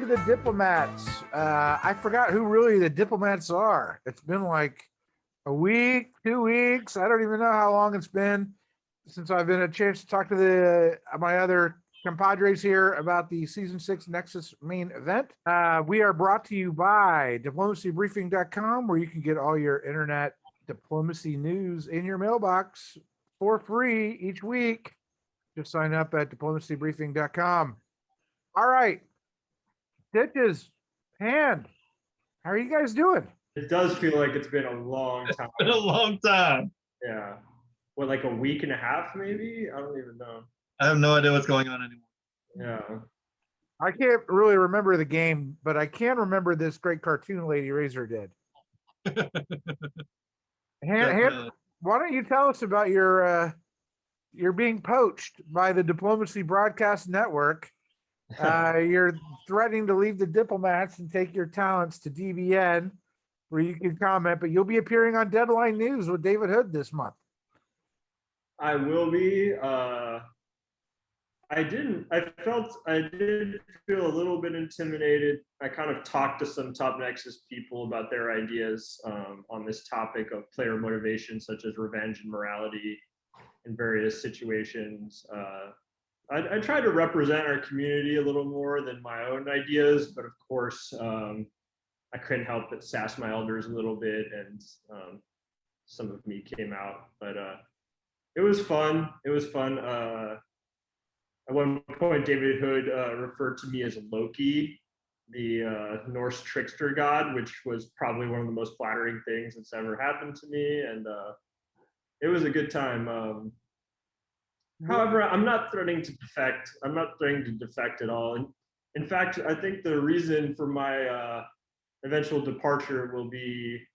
the diplomats. I forgot who really the diplomats are. It's been like a week, 2 weeks. I don't even know how long it's been since I've been a chance to talk to my other compadres here about the season 6 Nexus main event. We are brought to you by diplomacybriefing.com, where you can get all your internet diplomacy news in your mailbox for free each week. Just sign up at diplomacybriefing.com. All right. Ditches, Hand, how are you guys doing? It does feel like it's been a long time. It's been a long time. Yeah. What, like a week and a half, maybe? I don't even know. I have no idea what's going on anymore. Yeah. I can't really remember the game, but I can remember this great cartoon Lady Razor did. Hand, why don't you tell us about your being poached by the Diplomacy Broadcast Network? You're threatening to leave the diplomats and take your talents to DBN, where you can comment, but you'll be appearing on Deadline News with David Hood this month. I will be. I did feel a little bit intimidated. I kind of talked to some top Nexus people about their ideas on this topic of player motivation, such as revenge and morality in various situations. I try to represent our community a little more than my own ideas, but of course, I couldn't help but sass my elders a little bit, and some of me came out. But it was fun. It was fun. At one point, David Hood referred to me as Loki, the Norse trickster god, which was probably one of the most flattering things that's ever happened to me, and it was a good time. However, I'm not threatening to defect. I'm not threatening to defect at all. In fact, I think the reason for my eventual departure will be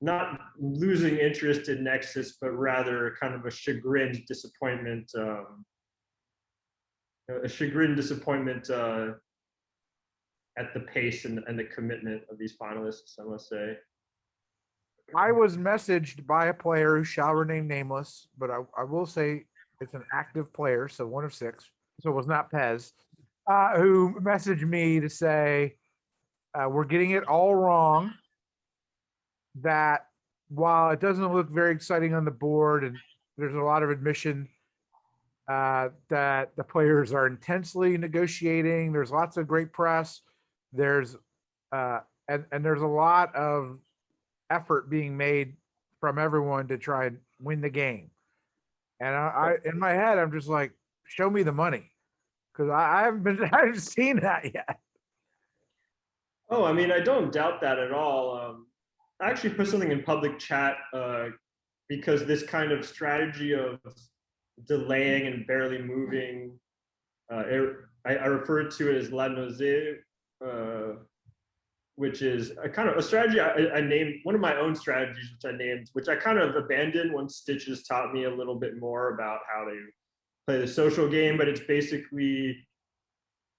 not losing interest in Nexus, but rather kind of a chagrined disappointment. At the pace and the commitment of these finalists, I must say. I was messaged by a player who shall remain nameless, but I will say it's an active player, so 1 of 6. So it was not Pez, who messaged me to say, we're getting it all wrong, that while it doesn't look very exciting on the board and there's a lot of admission that the players are intensely negotiating, there's lots of great press, there's and there's a lot of effort being made from everyone to try and win the game. And I in my head, I'm just like, show me the money, because I haven't seen that yet. Oh, I mean, I don't doubt that at all. I actually put something in public chat because this kind of strategy of delaying and barely moving, I refer to it as la nausée, which is a kind of a strategy I named, one of my own strategies, which I kind of abandoned once Stitches taught me a little bit more about how to play the social game. But it's basically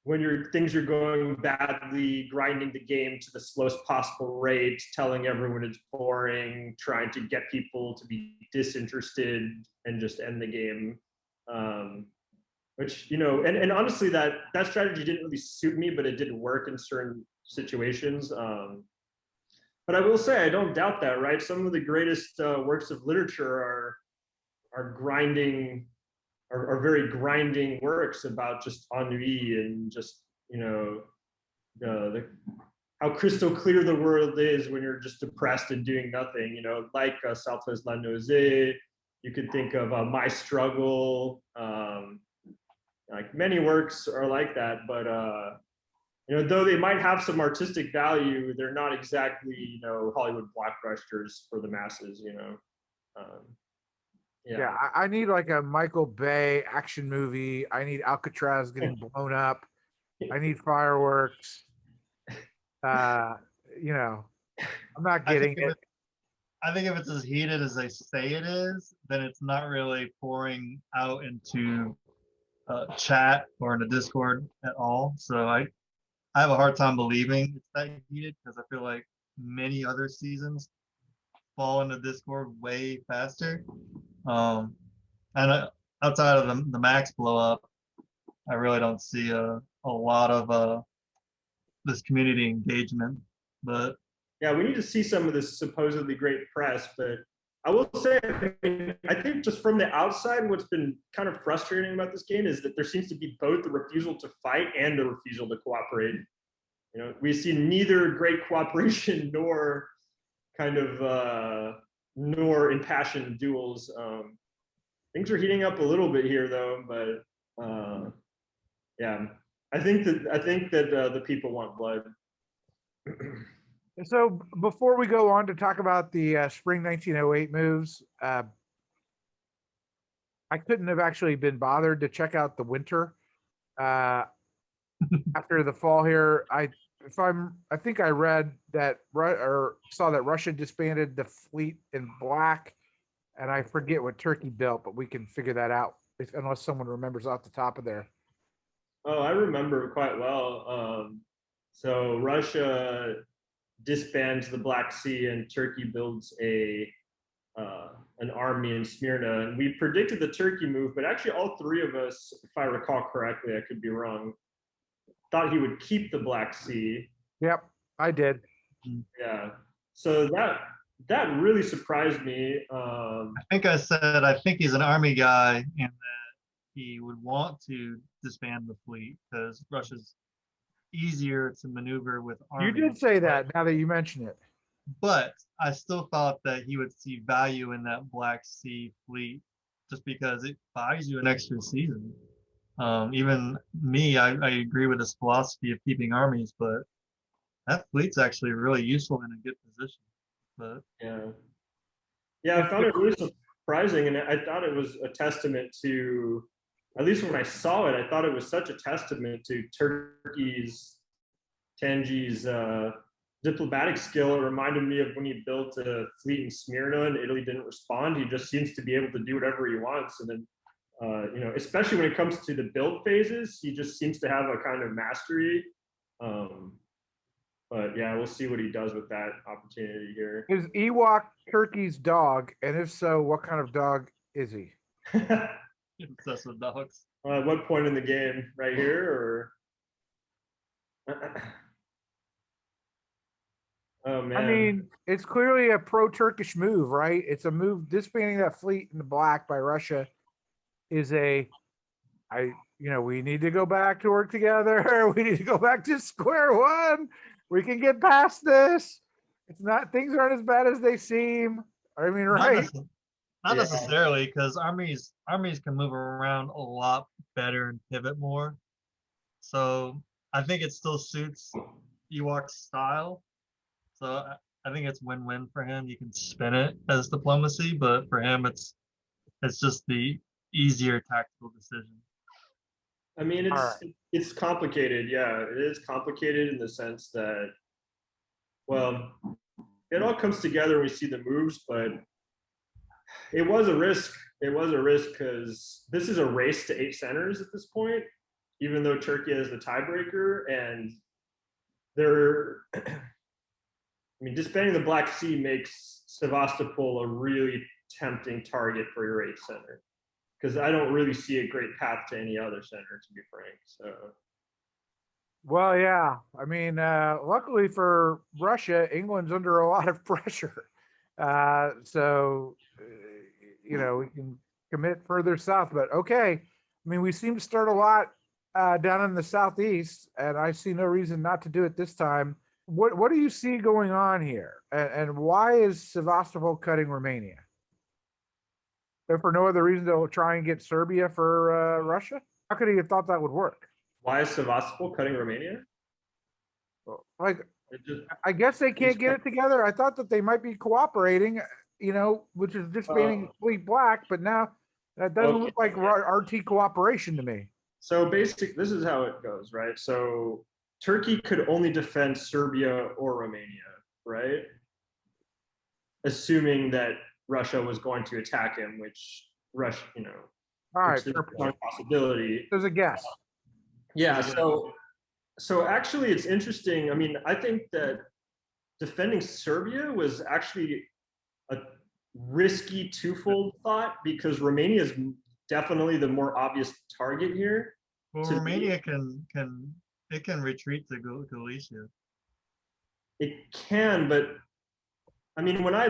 when things are going badly, grinding the game to the slowest possible rate, telling everyone it's boring, trying to get people to be disinterested and just end the game. Which, and honestly, that strategy didn't really suit me, but it did work in certain situations. But I will say, I don't doubt that, right? Some of the greatest works of literature are very grinding works about just ennui and just, how crystal clear the world is when you're just depressed and doing nothing, like Salta's La Nausée. You could think of My Struggle. Like many works are like that, but though they might have some artistic value, they're not exactly, Hollywood blockbusters for the masses, Yeah, I need like a Michael Bay action movie. I need Alcatraz getting blown up. I need fireworks. I'm not getting it. I think if it's as heated as they say it is, then it's not really pouring out into chat or in the Discord at all. So I have a hard time believing it's that heated, because I feel like many other seasons fall into Discord way faster. And outside of the Max blow up, I really don't see a lot of this community engagement. But Yeah, we need to see some of this supposedly great press, but I will say, I think just from the outside, what's been kind of frustrating about this game is that there seems to be both the refusal to fight and the refusal to cooperate. We see neither great cooperation nor kind of nor impassioned duels. Things are heating up a little bit here, though, but yeah, I think that the people want blood. So before we go on to talk about the spring 1908 moves, I couldn't have actually been bothered to check out the winter after the fall here. I think I read that or saw that Russia disbanded the fleet in black, and I forget what Turkey built, but we can figure that out unless someone remembers off the top of there. Oh, I remember quite well. So Russia disbands the Black Sea, and Turkey builds an army in Smyrna. And we predicted the Turkey move, but actually all three of us, if I recall correctly, I could be wrong, thought he would keep the Black Sea. Yep, I did. Yeah. So that really surprised me. I think I said I think he's an army guy and that he would want to disband the fleet because Russia's easier to maneuver with armies. You did say that now that you mention it. But I still thought that he would see value in that Black Sea fleet just because it buys you an extra season. Even me, I agree with his philosophy of keeping armies, but that fleet's actually really useful in a good position. But yeah, I found it really surprising, and I thought it was a testament to, at least when I saw it, I thought it was such a testament to Tangi's diplomatic skill. It reminded me of when he built a fleet in Smyrna and Italy didn't respond. He just seems to be able to do whatever he wants, and then especially when it comes to the build phases, he just seems to have a kind of mastery. But yeah, we'll see what he does with that opportunity here. Is Ewok Turkey's dog? And if so, what kind of dog is he? obsessed with dogs. At what point in the game? Right here, or? Oh man. I mean, it's clearly a pro-Turkish move, right? It's a move. Disbanding that fleet in the black by Russia is we need to go back to work together. We need to go back to square one. We can get past this. It's not, things aren't as bad as they seem. I mean, right? Not necessarily, because armies can move around a lot better and pivot more. So I think it still suits Ewok's style. So I think it's win-win for him. You can spin it as diplomacy, but for him, it's just the easier tactical decision. I mean, it's complicated. Yeah, it is complicated in the sense that, well, it all comes together when we see the moves, but it was a risk. It was a risk because this is a race to 8 centers at this point, even though Turkey is the tiebreaker, and disbanding the Black Sea makes Sevastopol a really tempting target for your 8th center, because I don't really see a great path to any other center, to be frank. So, well, yeah. I mean, luckily for Russia, England's under a lot of pressure. We can commit further south, but okay. I mean, we seem to start a lot down in the southeast, and I see no reason not to do it this time. What do you see going on here, and why is Sevastopol cutting Romania? If for no other reason, they'll try and get Serbia for Russia. How could he have thought that would work? Why is Sevastopol cutting Romania? I guess they can't get it together. I thought that they might be cooperating, which is disbanding fleet black, but now that doesn't look like RT cooperation to me. So this is how it goes, right? So Turkey could only defend Serbia or Romania, right? Assuming that Russia was going to attack him, which Russia, all right, there's a possibility. There's a guess. Yeah. So actually, it's interesting. I mean, I think that defending Serbia was actually a risky twofold thought, because Romania is definitely the more obvious target here. Well, Romania can it can retreat to Galicia. It can, but I mean, when I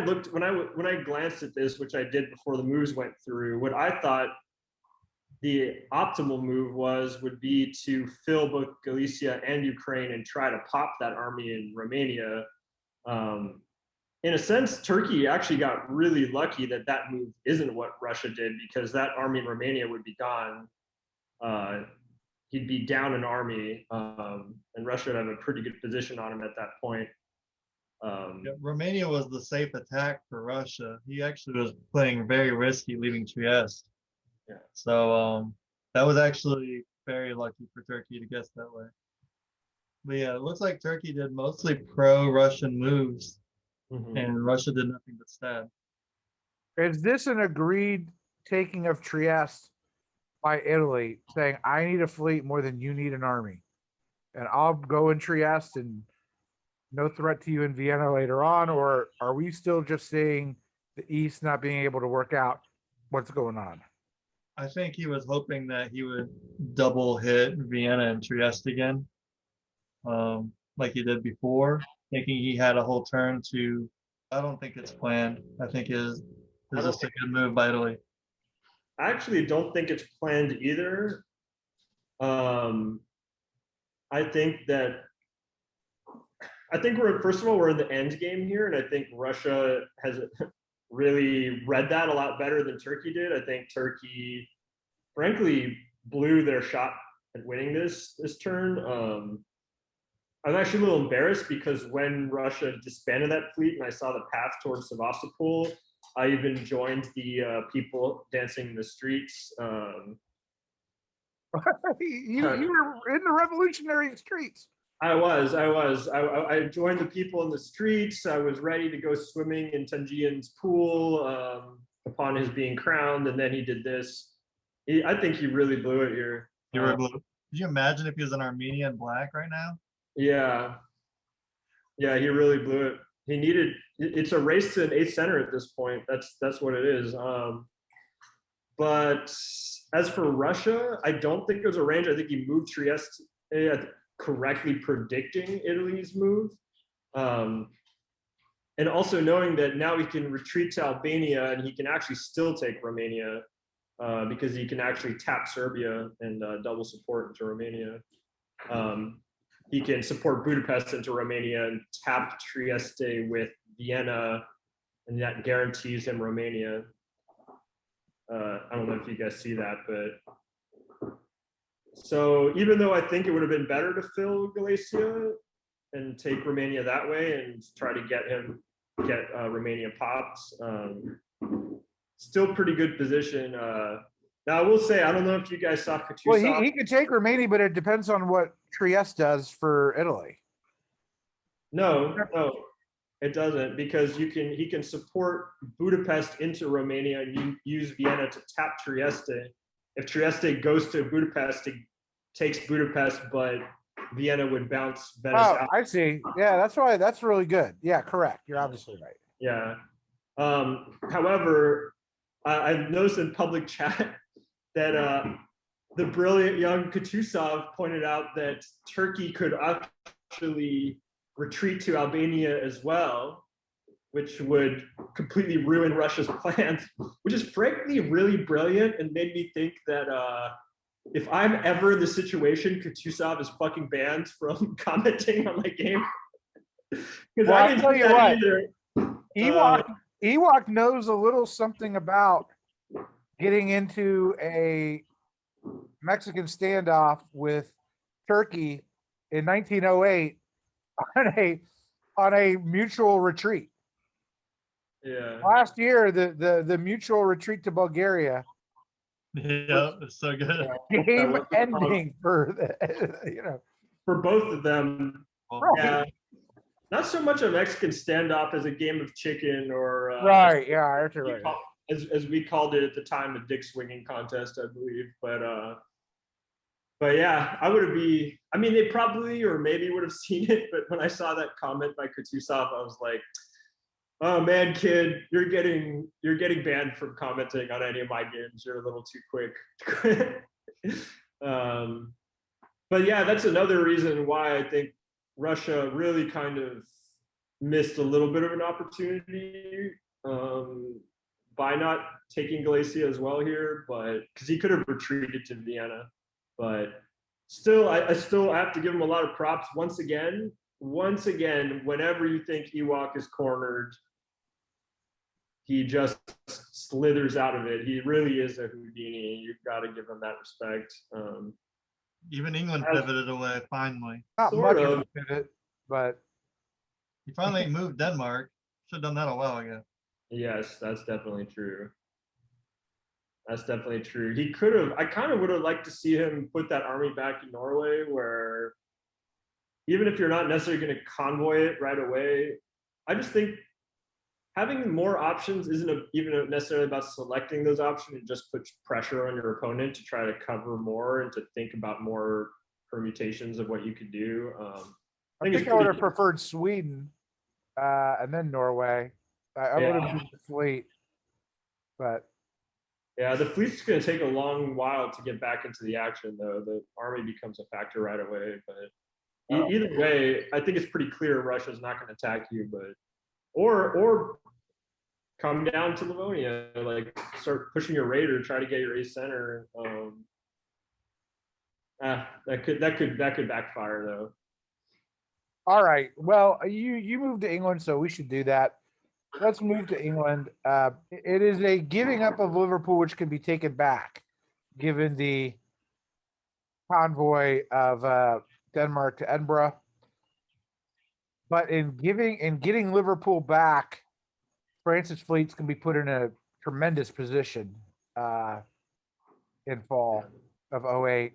glanced at this, which I did before the moves went through, what I thought the optimal move would be to fill both Galicia and Ukraine and try to pop that army in Romania. In a sense, Turkey actually got really lucky that that move isn't what Russia did, because that army in Romania would be gone. He'd be down an army, and Russia would have a pretty good position on him at that point. Yeah, Romania was the safe attack for Russia. He actually was playing very risky leaving Trieste. Yeah. So that was actually very lucky for Turkey to guess that way. But yeah, it looks like Turkey did mostly pro-Russian moves, and Russia did nothing but stab. Is this an agreed taking of Trieste by Italy, saying, I need a fleet more than you need an army, and I'll go in Trieste and no threat to you in Vienna later on? Or are we still just seeing the East not being able to work out what's going on? I think he was hoping that he would double hit Vienna and Trieste again, like he did before, thinking he had a whole turn to. I don't think it's planned. I think it's just a good move by Italy. I actually don't think it's planned either. I think first of all, we're in the end game here, and I think Russia has really read that a lot better than Turkey did. I think Turkey, frankly, blew their shot at winning this turn. I'm actually a little embarrassed because when Russia disbanded that fleet and I saw the path towards Sevastopol, I even joined the people dancing in the streets. You were in the revolutionary streets. I was. I joined the people in the streets. I was ready to go swimming in Tanjian's pool upon his being crowned, and then he did this. I think he really blew it here. Could you imagine if he was an Armenian black right now? Yeah, he really blew it. He needed. It's a race to an 8th center at this point. That's what it is. But as for Russia, I don't think it was a range. I think he moved Trieste correctly, predicting Italy's move. And also knowing that now he can retreat to Albania and he can actually still take Romania, because he can actually tap Serbia and double support into Romania. He can support Budapest into Romania and tap Trieste with Vienna, and that guarantees him Romania. I don't know if you guys see that, but so even though I think it would have been better to fill Galicia and take Romania that way and try to get Romania popped, still pretty good position. Now I will say, I don't know if you guys saw Kutuzov. Well, he could take Romania, but it depends on what Trieste does for Italy. No, it doesn't, because he can support Budapest into Romania and you use Vienna to tap Trieste. If Trieste goes to Budapest, it takes Budapest, but Vienna would bounce better. Oh, I see. Yeah, that's right. That's really good. Yeah, correct. You're obviously right. Yeah. However, I've noticed in public chat that the brilliant young Kutuzov pointed out that Turkey could actually retreat to Albania as well, which would completely ruin Russia's plans, which is frankly really brilliant and made me think that if I'm ever in the situation, Kutuzov is fucking banned from commenting on my game. Because Well, I I'll didn't tell do you that what. either. Ewok knows a little something about getting into a Mexican standoff with Turkey in 1908 on a mutual retreat. Yeah. Last year, the mutual retreat to Bulgaria. Yeah, it's so good. Game ending for for both of them. Right. Yeah. Not so much a Mexican standoff as a game of chicken or right. Yeah, that's right. As we called it at the time, a dick swinging contest, I believe. But yeah, I mean, they probably or maybe would have seen it, but when I saw that comment by Kutuzov, I was like, oh man, kid, you're getting banned from commenting on any of my games. You're a little too quick. But But yeah, that's another reason why I think Russia really kind of missed a little bit of an opportunity by not taking Galicia as well here, but because he could have retreated to Vienna. But still, I still have to give him a lot of props once again. Whenever you think Ewok is cornered, he just slithers out of it. He really is a Houdini. You've got to give him that respect. Even England pivoted away finally. Not Sort much of of. a pivot, but He finally moved Denmark. Should have done that a while ago. Yes, that's definitely true. That's definitely true. He could have. I kind of would have liked to see him put that army back in Norway, where even if you're not necessarily going to convoy it right away, I just think having more options isn't even necessarily about selecting those options. It just puts pressure on your opponent to try to cover more and to think about more permutations of what you could do. I think I would have preferred Sweden and then Norway. I would have moved the fleet, but yeah, the fleet's going to take a long while to get back into the action, though. The army becomes a factor right away. But either way, I think it's pretty clear Russia's not going to attack you, but or come down to Livonia, like start pushing your raider, try to get your ace center. That could backfire though. all right. Well, you moved to England, so we should do that. Let's move to England. It is a giving up of Liverpool, which can be taken back, given the convoy of Denmark to Edinburgh. But in getting Liverpool back, France's fleets can be put in a tremendous position in fall of 08.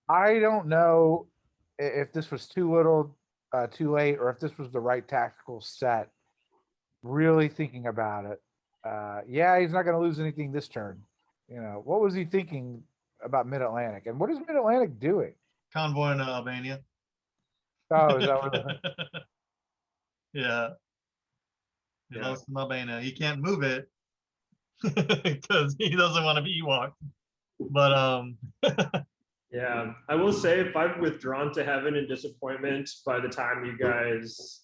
I don't know if this was too little, too late, or if this was the right tactical set. Really thinking about it. Yeah, he's not going to lose anything this turn. What was he thinking about Mid-Atlantic? And what is Mid-Atlantic doing? Convoy to Albania. Oh, is that what Yeah. He lost to Albania. He can't move it because he doesn't want to be Ewok. But yeah, I will say if I've withdrawn to heaven in disappointment by the time you guys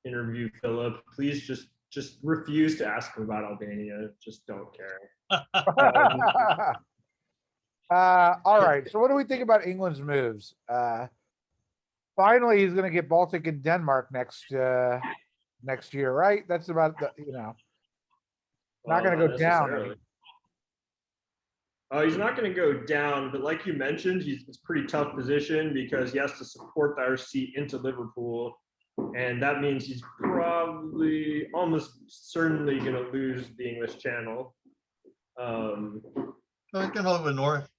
interview Philip, please just refuse to ask him about Albania. Just don't care. All right. So what do we think about England's moves? Finally, he's going to get Baltic and Denmark next year, right? That's about not going to go down. Oh, he's not going to go down, but like you mentioned, it's a pretty tough position because he has to support the RC into Liverpool. And that means he's probably almost certainly going to lose the English Channel. so he can hold it with North.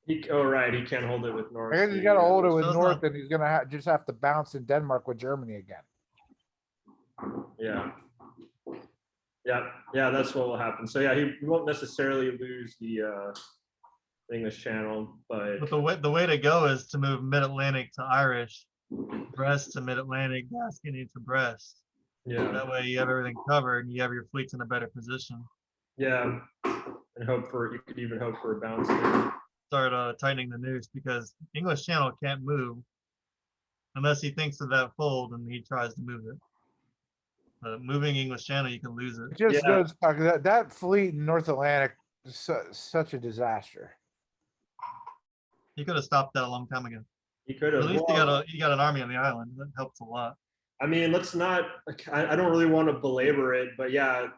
He can't hold it with North. I guess he's got to hold it with So it's North, not- and he's going to just have to bounce in Denmark with Germany again. Yeah, that's what will happen. So yeah, he won't necessarily lose the English Channel, but the way to go is to move Mid-Atlantic to Irish, Brest to Mid-Atlantic, Gascony to Brest. yeah, That way you have everything covered and you have your fleets in a better position. yeah, and you could even hope for a bounce there. Start tightening the noose because English Channel can't move unless he thinks of that fold and he tries to move it. Moving English Channel, you can lose it. It just goes that fleet in North Atlantic is such a disaster. He could have stopped that a long time ago. He could have. At least you got an army on the island. That helps a lot. I mean, let's not. I don't really want to belabor it, but yeah,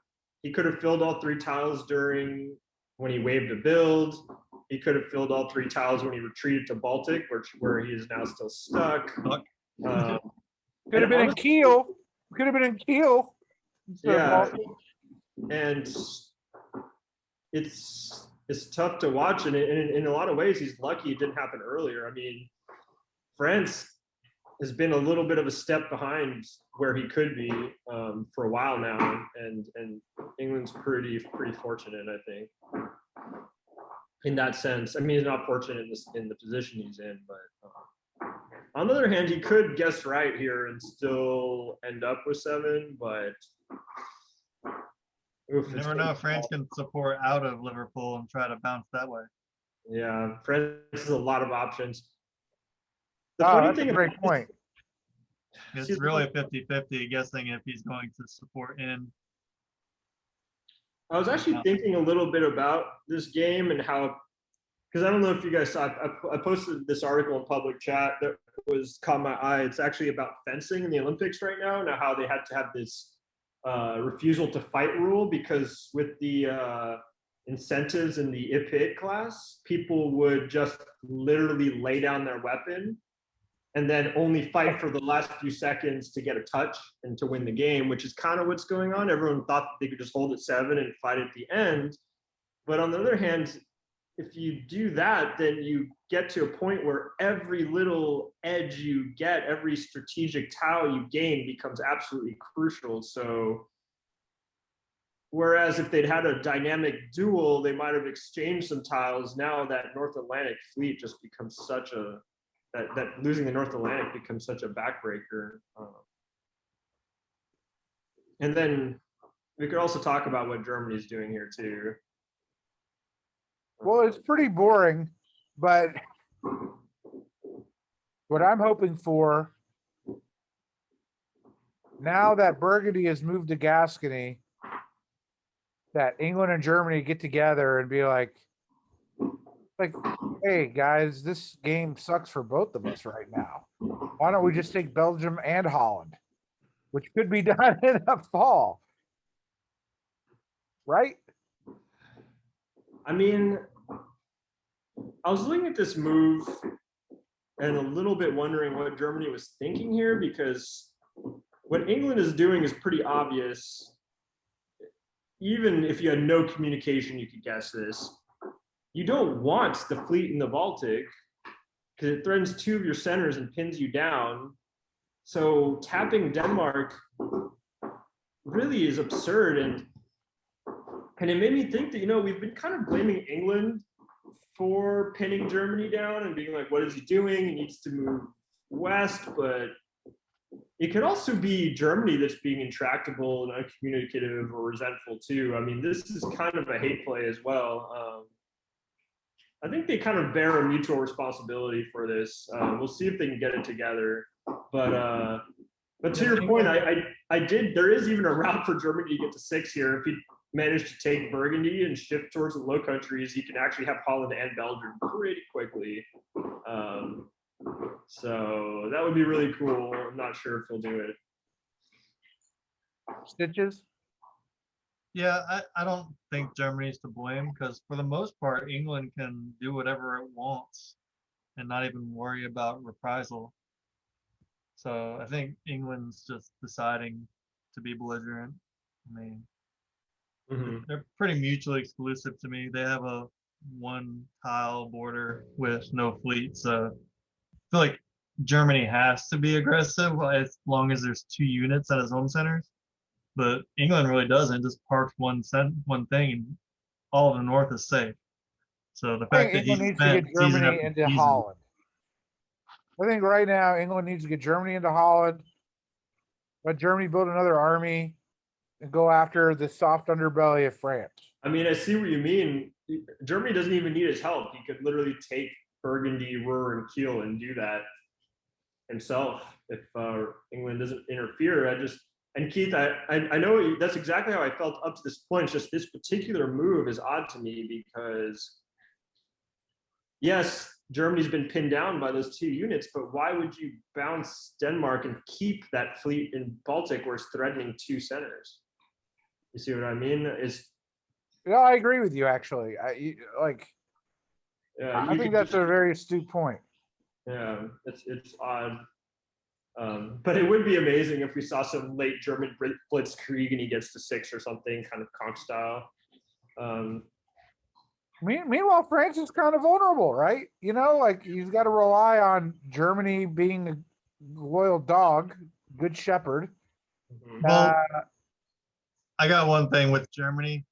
he could have filled all 3 tiles when he waived a build. He could have filled all 3 tiles when he retreated to Baltic, where he is now still stuck. Could have been in Kiel. Could have been in Kiel. Yeah, and it's tough to watch, and in a lot of ways, he's lucky it didn't happen earlier. I mean, France has been a little bit of a step behind where he could be for a while now, and England's pretty fortunate, I think, in that sense. I mean, he's not fortunate in the position he's in, but on the other hand, he could guess right here and still end up with 7, but You never know if France can support out of Liverpool and try to bounce that way. Yeah, France has a lot of options. The Oh, funny that's a thing great about point. see, It's really 50-50 guessing if he's going to support in. I was actually thinking a little bit about this game and how, because I don't know if you guys saw, I posted this article in public chat that was caught my eye. It's actually about fencing in the Olympics right now. Now, how they had to have this refusal to fight rule because with the incentives in the IPIT class, people would just literally lay down their weapon and then only fight for the last few seconds to get a touch and to win the game, which is kind of what's going on. Everyone thought they could just hold at 7 and fight at the end. But on the other hand, if you do that, then you get to a point where every little edge you get, every strategic tile you gain becomes absolutely crucial. So, whereas if they'd had a dynamic duel, they might have exchanged some tiles. Now that North Atlantic fleet just becomes such a that losing the North Atlantic becomes such a backbreaker. And then we could also talk about what Germany's doing here too. Well, it's pretty boring, but what I'm hoping for now that Burgundy has moved to Gascony, that England and Germany get together and be like, hey guys, this game sucks for both of us right now. Why don't we just take Belgium and Holland, which could be done in the fall, right? I mean, I was looking at this move and a little bit wondering what Germany was thinking here, because what England is doing is pretty obvious. Even if you had no communication, you could guess this. You don't want the fleet in the Baltic because it threatens 2 of your centers and pins you down. So tapping Denmark really is absurd. And it made me think that, we've been kind of blaming England for pinning Germany down and being like, what is he doing? He needs to move west. But it could also be Germany that's being intractable and uncommunicative or resentful too. I mean, this is kind of a hate play as well. I think they kind of bear a mutual responsibility for this. We'll see if they can get it together. But to your point, there is even a route for Germany to get to 6 here. If he managed to take Burgundy and shift towards the Low Countries, he can actually have Holland and Belgium pretty quickly. So that would be really cool. I'm not sure if he'll do it. Stitches. Yeah, I don't think Germany's to blame because for the most part, England can do whatever it wants and not even worry about reprisal. So I think England's just deciding to be belligerent. I mean, they're pretty mutually exclusive to me. They have a 1 tile border with no fleet. So I feel like Germany has to be aggressive as long as there's 2 units at his home centers. But England really doesn't. Just parks one thing, and all of the north is safe. So the I fact think that he England needs to get spent season Germany after into season, Holland. I think right now England needs to get Germany into Holland. Let Germany build another army and go after the soft underbelly of France. I mean, I see what you mean. Germany doesn't even need his help. He could literally take Burgundy, Ruhr, and Kiel and do that himself if England doesn't interfere. And Keith, I know that's exactly how I felt up to this point. It's just this particular move is odd to me because, yes, Germany's been pinned down by those 2 units, but why would you bounce Denmark and keep that fleet in Baltic where it's threatening 2 centers? You see what I mean? Yeah, I agree with you. Actually, I think that's a very astute point. Yeah, it's odd. But it would be amazing if we saw some late German blitzkrieg and he gets to 6 or something, kind of conch style. Meanwhile, France is kind of vulnerable, right? He's got to rely on Germany being a loyal dog, good shepherd. well, I got one thing with Germany.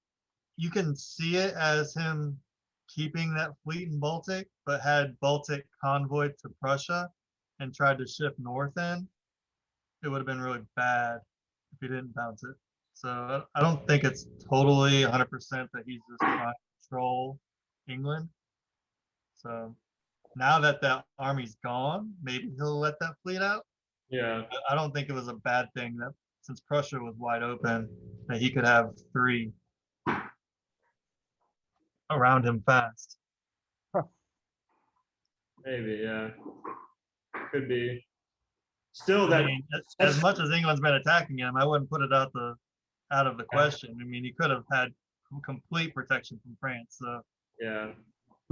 You can see it as him keeping that fleet in Baltic, but had Baltic convoyed to Prussia and tried to shift north in, it would have been really bad if he didn't bounce it. So I don't think it's totally 100% that he's just trying to control England. So now that that army's gone, maybe he'll let that fleet out. Yeah. But I don't think it was a bad thing that since Prussia was wide open, that he could have 3 around him fast. Maybe, yeah. Could be. Still, I that mean, that's as much as England's been attacking him, I wouldn't put it out of the question. I mean, he could have had complete protection from France. So yeah.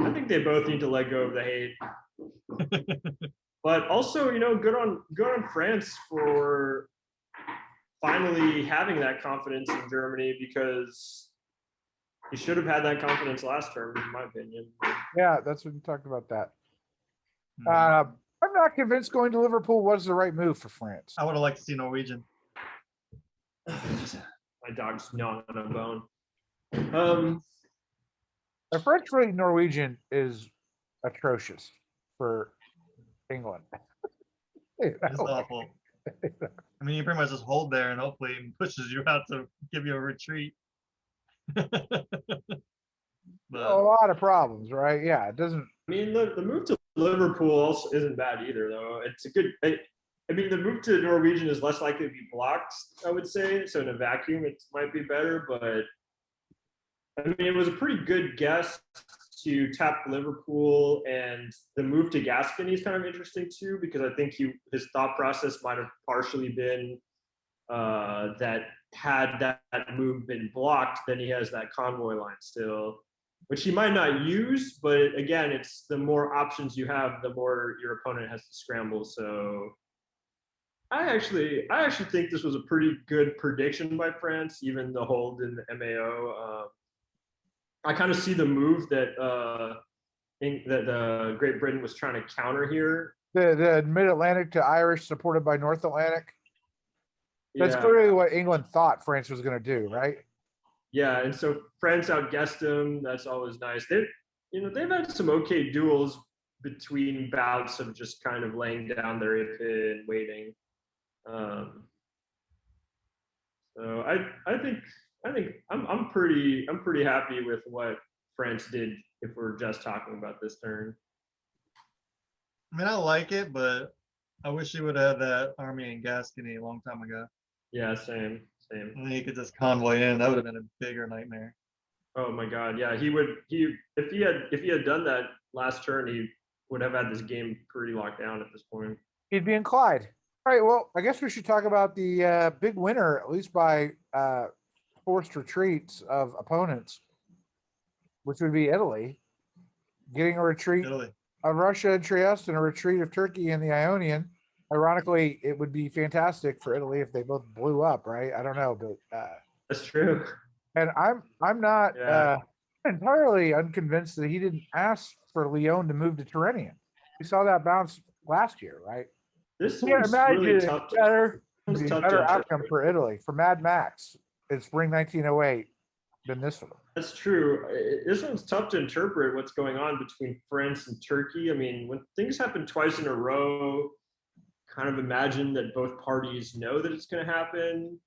I think they both need to let go of the hate. But also, good on France for finally having that confidence in Germany, because he should have had that confidence last term, in my opinion. Yeah, that's when you talked about that. Mhm. I'm not convinced going to Liverpool was the right move for France. I would have liked to see Norwegian. My dog's gnawing on a bone. The French League Norwegian is atrocious for England. It's awful. I mean, you pretty much just hold there and hopefully it pushes you out to give you a retreat. A But lot of problems, right? Yeah, it doesn't. I mean, the move to Liverpool also isn't bad either, though. It's a good. I mean, the move to Norwegian is less likely to be blocked, I would say. So in a vacuum, it might be better. But I mean, it was a pretty good guess to tap Liverpool, and the move to Gascony is kind of interesting too, because I think his thought process might have partially been that had that move been blocked, then he has that convoy line still, which he might not use. But again, it's the more options you have, the more your opponent has to scramble. So I actually think this was a pretty good prediction by France, even the hold in the MAO. I kind of see the move that Great Britain was trying to counter here. The Mid-Atlantic to Irish supported by North Atlantic. That's Yeah. clearly what England thought France was going to do, right? Yeah, and so France outguessed them. That's always nice. They've had some okay duels between bouts of just kind of laying down their IP and waiting. So I think I'm pretty happy with what France did, if we're just talking about this turn. I mean, I like it, but I wish he would have had that army in Gascony a long time ago. Yeah, same. And then he could just convoy in. That would have been a bigger nightmare. Oh my God, yeah, if he had done that last turn, he would have had this game pretty locked down at this point. He'd be in Clyde. All right. Well, I guess we should talk about the big winner, at least by forced retreats of opponents, which would be Italy, getting a retreat Italy. of Russia and Trieste and a retreat of Turkey and the Ionian. Ironically, it would be fantastic for Italy if they both blew up, right? I don't know, but That's true. and I'm not Yeah. entirely unconvinced that he didn't ask for Lyon to move to Tyrrhenian. We saw that bounce last year, right? This Yeah, seems imagine really it tough. better, It's be a tough to better interpret. outcome for Italy, for Mad Max in spring 1908 than this one. That's true. This one's tough to interpret what's going on between France and Turkey. I mean, when things happen twice in a row, kind of imagine that both parties know that it's going to happen.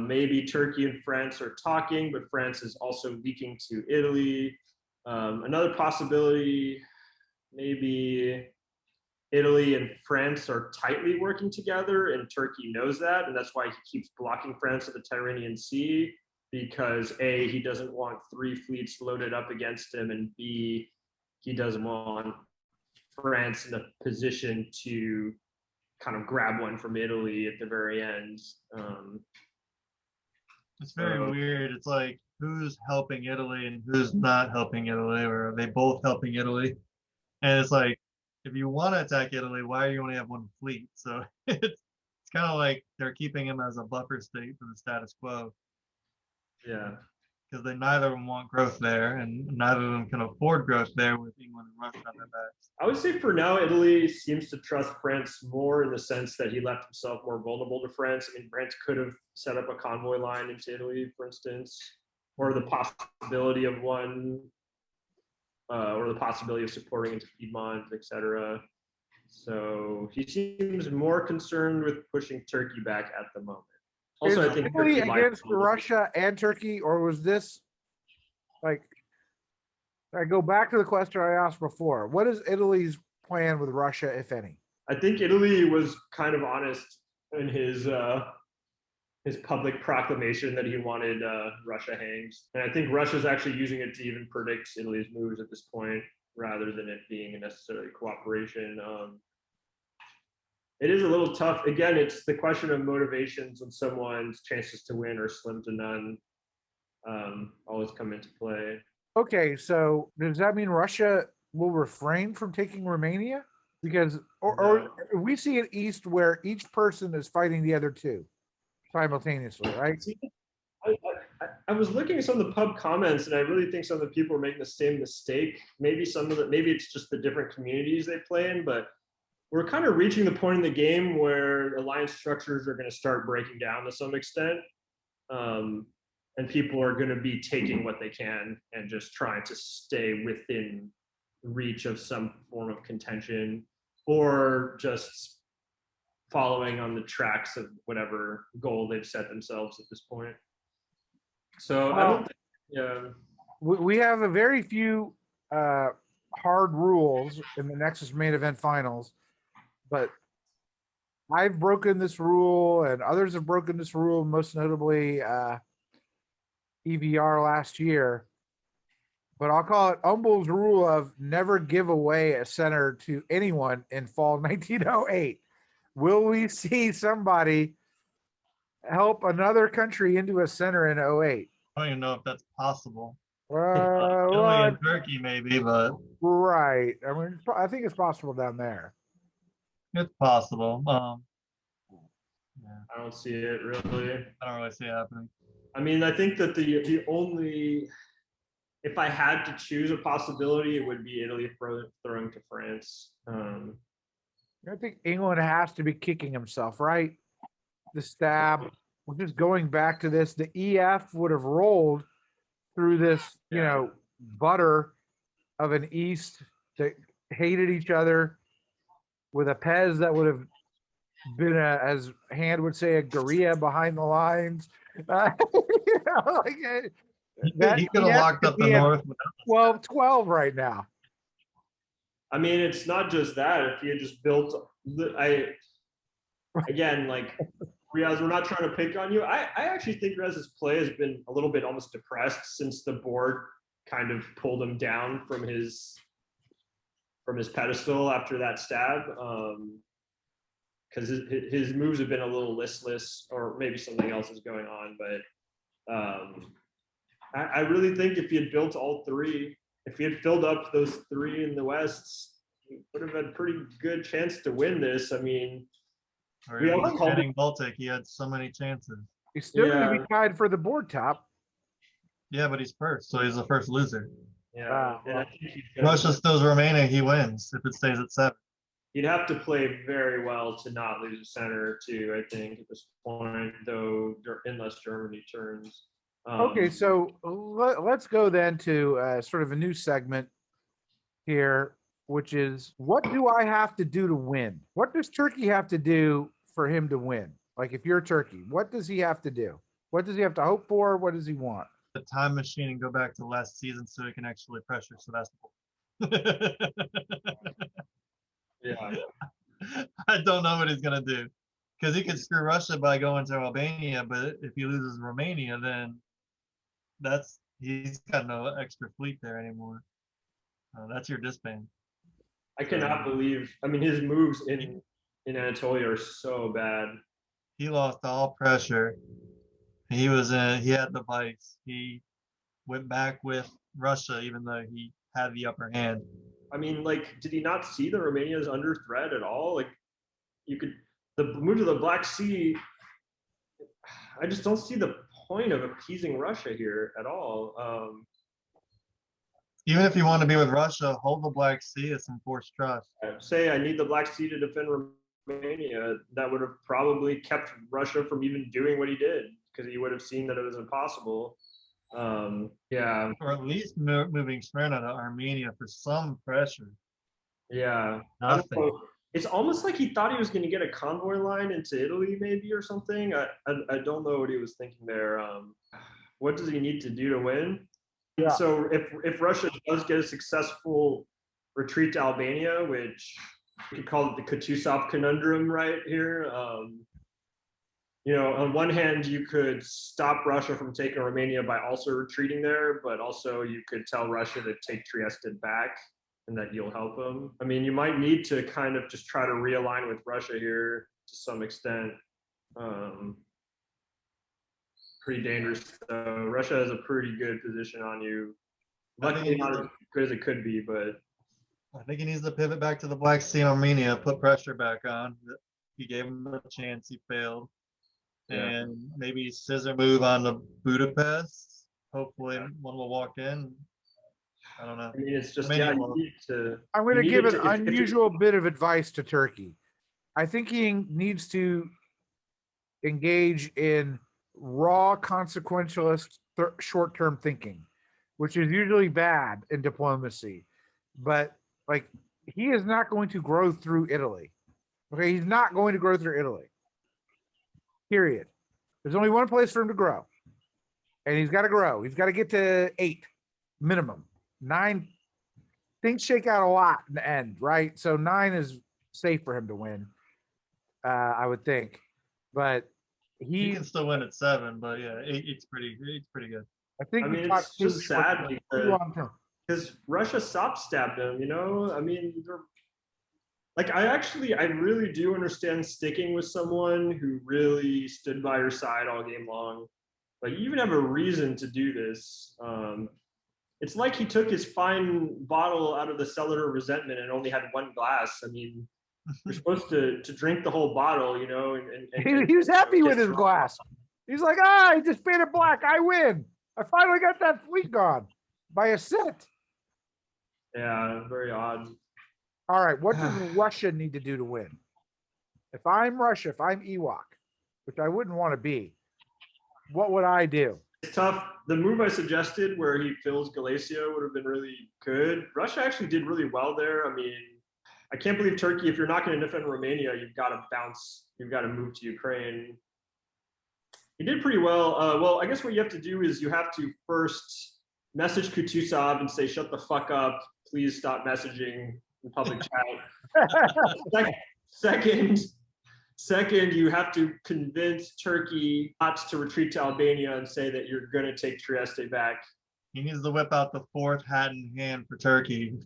Maybe Turkey and France are talking, but France is also leaking to Italy. Another possibility, maybe Italy and France are tightly working together, and Turkey knows that, and that's why he keeps blocking France at the Tyrrhenian Sea, because A, he doesn't want 3 fleets loaded up against him, and B, he doesn't want France in a position to kind of grab one from Italy at the very end. It's very weird. It's like who's helping Italy and who's not helping Italy, or are they both helping Italy? And it's like, if you want to attack Italy, why do you only have 1 fleet? So it's kind of like they're keeping him as a buffer state for the status quo, Yeah. because they neither of them want growth there, and neither of them can afford growth there with England and Russia on their backs. I would say for now, Italy seems to trust France more, in the sense that he left himself more vulnerable to France. I mean, France could have set up a convoy line into Italy, for instance, or the possibility of one, or the possibility of supporting into Piedmont, etc. So he seems more concerned with pushing Turkey back at the moment. Also, Is I think Italy Turkey might against Russia and Turkey, or was this like I go back to the question I asked before. What is Italy's plan with Russia, if any? I think Italy was kind of honest in his public proclamation that he wanted Russia hanged, and I think Russia's actually using it to even predict Italy's moves at this point, rather than it being a necessarily cooperation. It is a little tough. Again, it's the question of motivations when someone's chances to win are slim to none. Always come into play. Okay, so does that mean Russia will refrain from taking Romania? Because, or we see an East where each person is fighting the other two simultaneously, right? See, I was looking at some of the pub comments, and I really think some of the people are making the same mistake. Maybe some of maybe it's just the different communities they play in, but we're kind of reaching the point in the game where alliance structures are going to start breaking down to some extent. And people are going to be taking what they can and just trying to stay within reach of some form of contention, or just following on the tracks of whatever goal they've set themselves at this point. So I don't think, yeah. We have a very few hard rules in the Nexus main event finals, but I've broken this rule and others have broken this rule, most notably EVR last year. But I'll call it Umble's rule of never give away a center to anyone in fall 1908. Will we see somebody help another country into a center in 08? I don't even know if that's possible. Well, in Turkey, maybe, but right. I mean, I think it's possible down there. it's possible. Yeah, I don't see it really. I don't really see it happening. I mean, I think that the only, if I had to choose a possibility, it would be Italy throwing to France. I think England has to be kicking himself, right? The stab. We're just going back to this. The EF would have rolled through this, you know, butter of an East that hated each other with a Pez that would have been as Hand would say, a guerrilla behind the lines. You know, like, He could have locked up the North. 12-12 right now. I mean, it's not just that. If you had just built, again, like Riaz, we're not trying to pick on you. I actually think Riaz's play has been a little bit almost depressed since the board kind of pulled him down from his pedestal after that stab. Because his moves have been a little listless, or maybe something else is going on. But I really think if he had built all three, if he had filled up those three in the West, he would have had a pretty good chance to win this. I mean, we all called it Baltic. He had so many chances. He's still going to be tied for the board top. Yeah, but he's first, so he's the first loser. Yeah. Russia still remaining. He wins if it stays at 7. He'd have to play very well to not lose a center too, I think, at this point, though, unless Germany turns. Okay, so let's go then to sort of a new segment here, which is, what do I have to do to win? What does Turkey have to do for him to win? Like, if you're Turkey, what does he have to do? What does he have to hope for? What does he want? The time machine and go back to last season so he can actually pressure Sevastopol. Yeah. I don't know what he's going to do, because he could screw Russia by going to Albania, but if he loses Romania, then he's got no extra fleet there anymore. That's your disband. I cannot believe, I mean, his moves in Anatolia are so bad. He lost all pressure. He had the vice. He went back with Russia, even though he had the upper hand. I mean, like, did he not see that Romania is under threat at all? Like, the move to the Black Sea, I just don't see the point of appeasing Russia here at all. Even if you want to be with Russia, hold the Black Sea as some forced trust. Say I need the Black Sea to defend Romania. That would have probably kept Russia from even doing what he did, because he would have seen that it was impossible. Yeah. Or at least moving Smyrna to Armenia for some pressure. Yeah. Nothing. It's almost like he thought he was going to get a convoy line into Italy, maybe, or something. I don't know what he was thinking there. What does he need to do to win? Yeah. So if Russia does get a successful retreat to Albania, which we could call it the Kutuzov conundrum right here. You know, on one hand, you could stop Russia from taking Romania by also retreating there, but also you could tell Russia to take Trieste back and that you'll help them. I mean, you might need to kind of just try to realign with Russia here to some extent. Pretty dangerous though. Russia has a pretty good position on you. Luckily, not as good as it could be, but I think he needs to pivot back to the Black Sea and Armenia, put pressure back on. He gave him a chance, he failed. yeah. And maybe scissor move on to Budapest. Hopefully one will walk in. I don't know. I mean, it's just Romania yeah. will. You need to. I'm going to you give need an to- if you- unusual bit of advice to Turkey. I think he needs to engage in raw consequentialist short-term thinking, which is usually bad in diplomacy. But like, he is not going to grow through Italy. Okay, he's not going to grow through Italy. Period. There's only one place for him to grow, and he's got to grow. He's got to get to 8 minimum. 9 things shake out a lot in the end, right? So 9 is safe for him to win, I would think. But He can still win at 7, but yeah, eight's pretty good. I think I mean, he got it's just sad too because long term. Russia soft stabbed him. You know, I mean, like I really do understand sticking with someone who really stood by your side all game long. Like you even have a reason to do this. It's like he took his fine bottle out of the cellar of resentment and only had one glass. I mean, you're supposed to drink the whole bottle, you know. He was happy with his glass. He's like, he just painted black. I win. I finally got that fleet gone by a set. Yeah, very odd. All right, what does Russia need to do to win? If I'm Russia, if I'm Ewok, which I wouldn't want to be, what would I do? It's tough. The move I suggested where he fills Galicia would have been really good. Russia actually did really well there. I mean, I can't believe Turkey, if you're not going to defend Romania, you've got to bounce. You've got to move to Ukraine. He did pretty well. Well, I guess what you have to do is you have to first message Kutuzov and say, shut the fuck up. Please stop messaging in public chat. Second, you have to convince Turkey not to retreat to Albania and say that you're going to take Trieste back. He needs to whip out the 4th hat in hand for Turkey.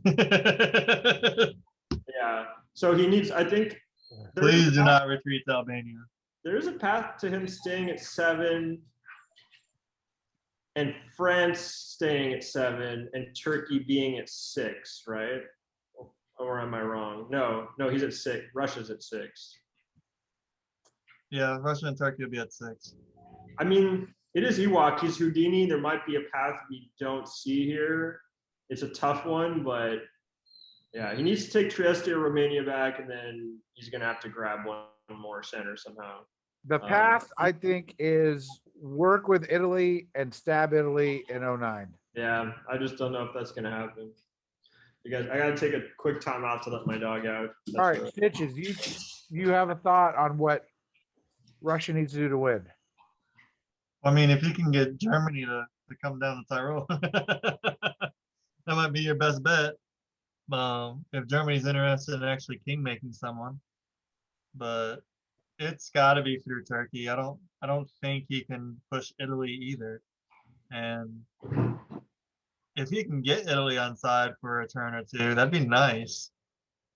Yeah. So he needs, I think. Please do not retreat to Albania. There is a path to him staying at 7 and France staying at 7 and Turkey being at 6, right? Or am I wrong? No, he's at 6. Russia's at 6. Yeah, Russia and Turkey will be at 6. I mean, it is Ewok. He's Houdini. There might be a path we don't see here. It's a tough one, but yeah, he needs to take Trieste or Romania back, and then he's going to have to grab one more center somehow. The path, I think, is work with Italy and stab Italy in 09. Yeah, I just don't know if that's going to happen. You guys, I got to take a quick time out to let my dog out. All right, Stitches, you have a thought on what Russia needs to do to win? I mean, if you can get Germany to come down the Tyrol, that might be your best bet. If Germany's interested in actually king-making someone, but it's got to be through Turkey. I don't think he can push Italy either. And if he can get Italy on side for a turn or two, that'd be nice.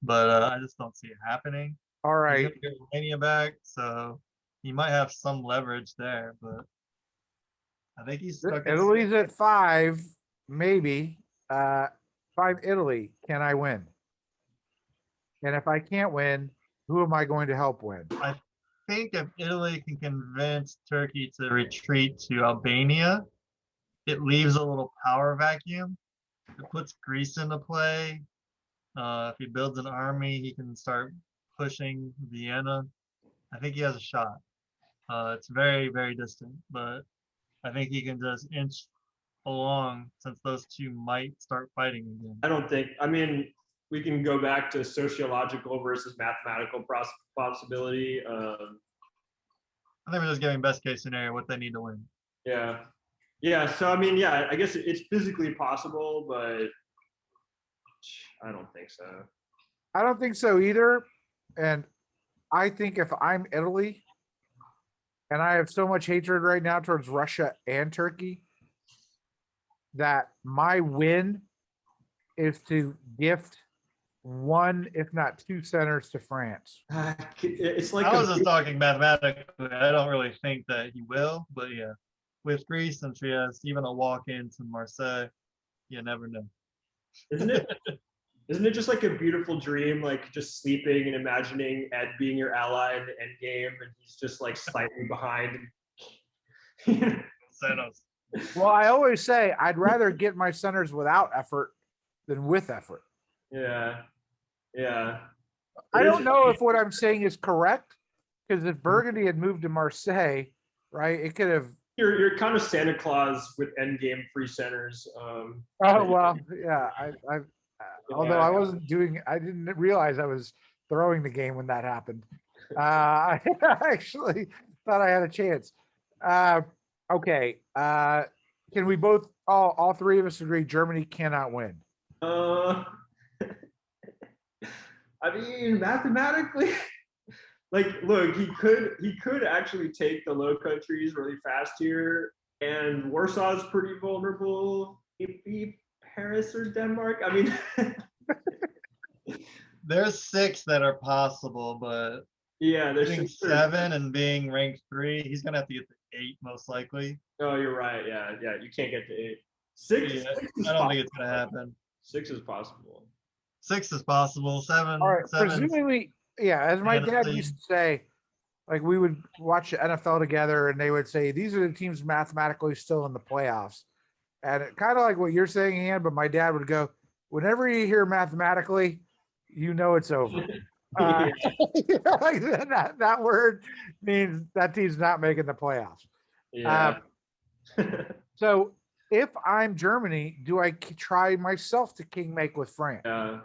But I just don't see it happening. All right. He's gonna get Romania back, so he might have some leverage there. But I think he's stuck. Italy's at 5, maybe. 5 Italy. Can I win? And if I can't win, who am I going to help win? I think if Italy can convince Turkey to retreat to Albania, it leaves a little power vacuum. It puts Greece into play. If he builds an army, he can start pushing Vienna. I think he has a shot. It's very, very distant, but I think he can just inch along since those two might start fighting again. I don't think, I mean, we can go back to sociological versus mathematical possibility. I think we're just giving best case scenario what they need to win. Yeah. Yeah, so I mean, yeah, I guess it's physically possible, but I don't think so. I don't think so either. And I think if I'm Italy and I have so much hatred right now towards Russia and Turkey, that my win is to gift one, if not two centers to France. It's like I a was just talking mathematically. I don't really think that he will, but yeah, with Greece and Trieste, even a walk into Marseille, you never know. isn't it? Isn't it just like a beautiful dream, like just sleeping and imagining Ed being your ally in the end game, and he's just like slightly behind. Senos. Well, I always say I'd rather get my centers without effort than with effort. Yeah, yeah. I It don't is. know if what I'm saying is correct, because if Burgundy had moved to Marseille, right, it could have. You're kind of Santa Claus with end game free centers. Oh well, yeah. Although Yeah. I wasn't doing, I didn't realize I was throwing the game when that happened. I actually thought I had a chance. Okay. Can we both, all three of us agree Germany cannot win? Uh, I mean, mathematically, like, look, he could actually take the Low Countries really fast here, and Warsaw's pretty vulnerable. Maybe Paris or Denmark. I mean, There's 6 that are possible, but yeah, there's getting 7 and being ranked 3, he's gonna have to get to 8 most likely. Oh, you're right. Yeah, yeah. You can't get to 8. Six. Yeah, Six is I don't think it's possible. gonna happen. 6 is possible. 6 is possible. 7, All right. 7's Presumably, yeah, as my dad fantasy. used to say, like we would watch the NFL together and they would say, these are the teams mathematically still in the playoffs. And kind of like what you're saying, Ian, but my dad would go, whenever you hear mathematically, you know it's over. Yeah. Like that word means that team's not making the playoffs. Yeah. So if I'm Germany, do I try myself to king make with France? Yeah.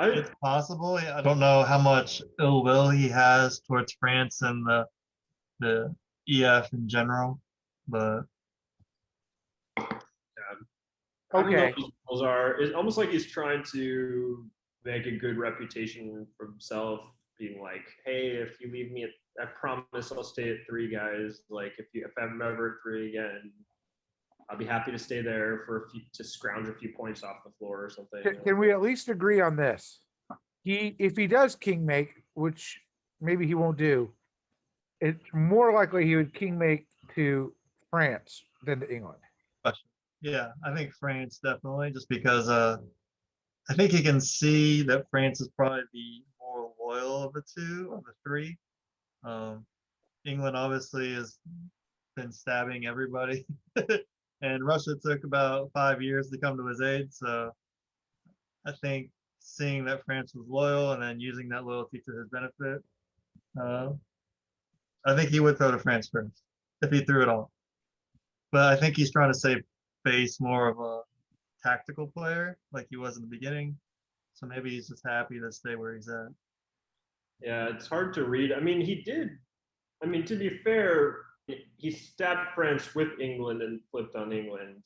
It's possible. I don't know how much ill will he has towards France and the EF in general, but I don't know Okay. what his goals are. It's almost like he's trying to make a good reputation for himself, being like, "Hey, if you leave me I promise I'll stay at 3, guys. Like, if I'm ever at 3 again, I'll be happy to stay there for to scrounge a few points off the floor or something." Can we at least agree on this? If he does king make, which maybe he won't do, it's more likely he would king make to France than to England. yeah, I think France definitely, just because I think he can see that France is probably the more loyal of the 2 of the 3. England obviously has been stabbing everybody, and Russia took about 5 years to come to his aid. So I think seeing that France was loyal and then using that loyalty to his benefit, I think he would throw to France first if he threw it all. But I think he's trying to save face more of a tactical player like he was in the beginning. So maybe he's just happy to stay where he's at. Yeah, it's hard to read. I mean, he did. I mean, to be fair, he stabbed France with England and flipped on England.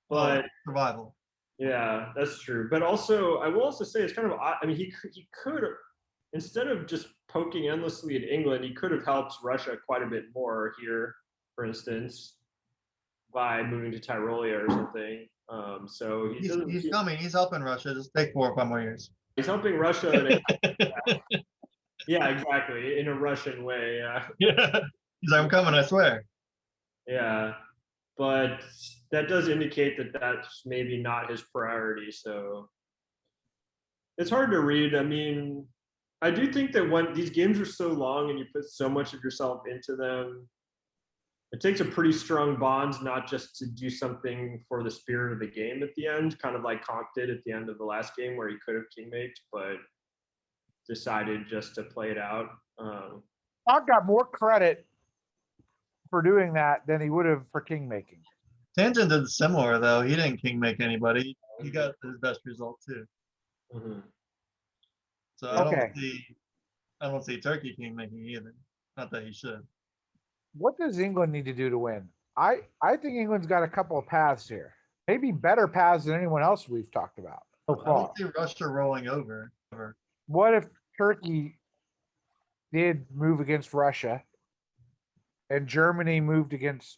But survival. yeah, that's true. But also, I will also say it's kind of odd. I mean, he could, instead of just poking endlessly at England, he could have helped Russia quite a bit more here, for instance, by moving to Tyrolia or something. So he's coming. He's helping Russia. Just take 4 or 5 more years. He's helping Russia. Yeah, exactly. In a Russian way. Yeah. He's like, I'm coming, I swear. Yeah. But that does indicate that that's maybe not his priority. So it's hard to read. I mean, I do think that when these games are so long and you put so much of yourself into them, it takes a pretty strong bond, not just to do something for the spirit of the game at the end, kind of like Conk did at the end of the last game where he could have kingmaked, but decided just to play it out. Conk got more credit for doing that than he would have for king making. Tangent did similar though. He didn't king make anybody. He got his best result too. Mm-hmm. So I don't see Turkey king making either. Not that he should. What does England need to do to win? I think England's got a couple of paths here. Maybe better paths than anyone else we've talked about so I far. don't see Russia rolling over. What if Turkey did move against Russia and Germany moved against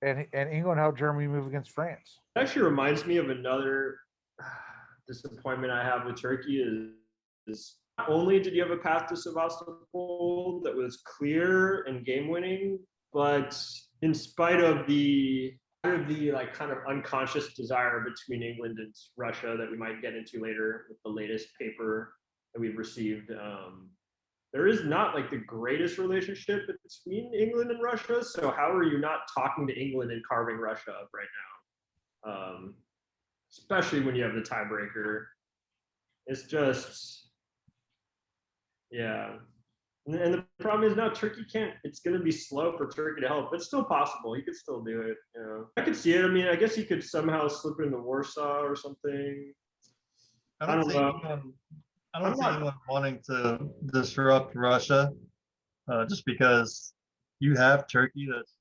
and England helped Germany move against France? It actually reminds me of another disappointment I have with Turkey is not only did you have a path to Sevastopol that was clear and game winning, but in spite of the like kind of unconscious desire between England and Russia that we might get into later with the latest paper that we've received, there is not like the greatest relationship between England and Russia. So how are you not talking to England and carving Russia up right now? Especially when you have the tiebreaker. It's just, yeah. And the problem is now Turkey can't, it's going to be slow for Turkey to help, but it's still possible. He could still do it. You know, I could see it. I mean, I guess he could somehow slip into Warsaw or something. I don't know. I don't see anyone wanting to disrupt Russia, just because you have Turkey that's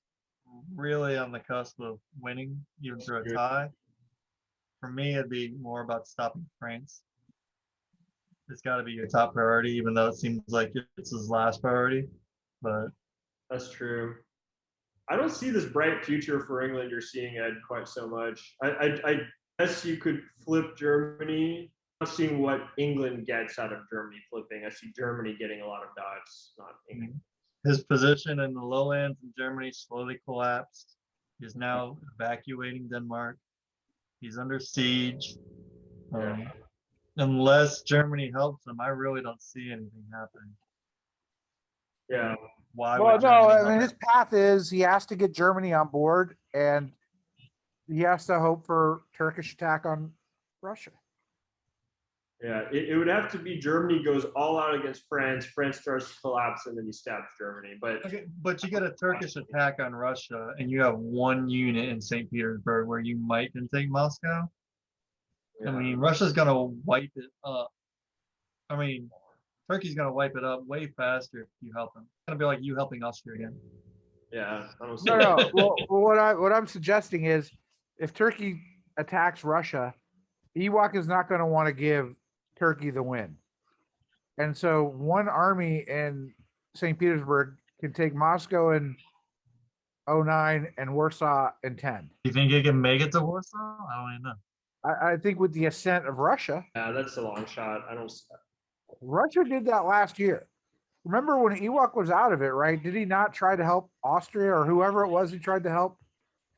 really on the cusp of winning, even through a tie. For me, it'd be more about stopping France. It's got to be your top priority, even though it seems like it's his last priority. But that's true. I don't see this bright future for England you're seeing, Ed, quite so much. I guess you could flip Germany. I'm not seeing what England gets out of Germany flipping. I see Germany getting a lot of dots, not England. His position in the lowlands in Germany slowly collapsed. He's now evacuating Denmark. He's under siege. Unless Germany helps him, I really don't see anything happening. Yeah. Why? Well, no, I mean, his path is he has to get Germany on board and he has to hope for Turkish attack on Russia. Yeah, it would have to be Germany goes all out against France. France starts to collapse, and then he stabs Germany. But okay, but you get a Turkish attack on Russia, and you have one unit in St. Petersburg where you might can take Moscow. Yeah. I mean, Russia's gonna wipe it up. I mean, Turkey's gonna wipe it up way faster if you help them. It's gonna be like you helping Austria again. Yeah, I don't see no. Well, what I'm suggesting is, if Turkey attacks Russia, Ewok is not going to want to give Turkey the win. And so one army in St. Petersburg can take Moscow in 09 and Warsaw in 10. You think it can make it to Warsaw? I don't even know. I think with the ascent of Russia. Yeah, that's a long shot. I don't. Russia did that last year. Remember when Ewok was out of it, right? Did he not try to help Austria or whoever it was he tried to help?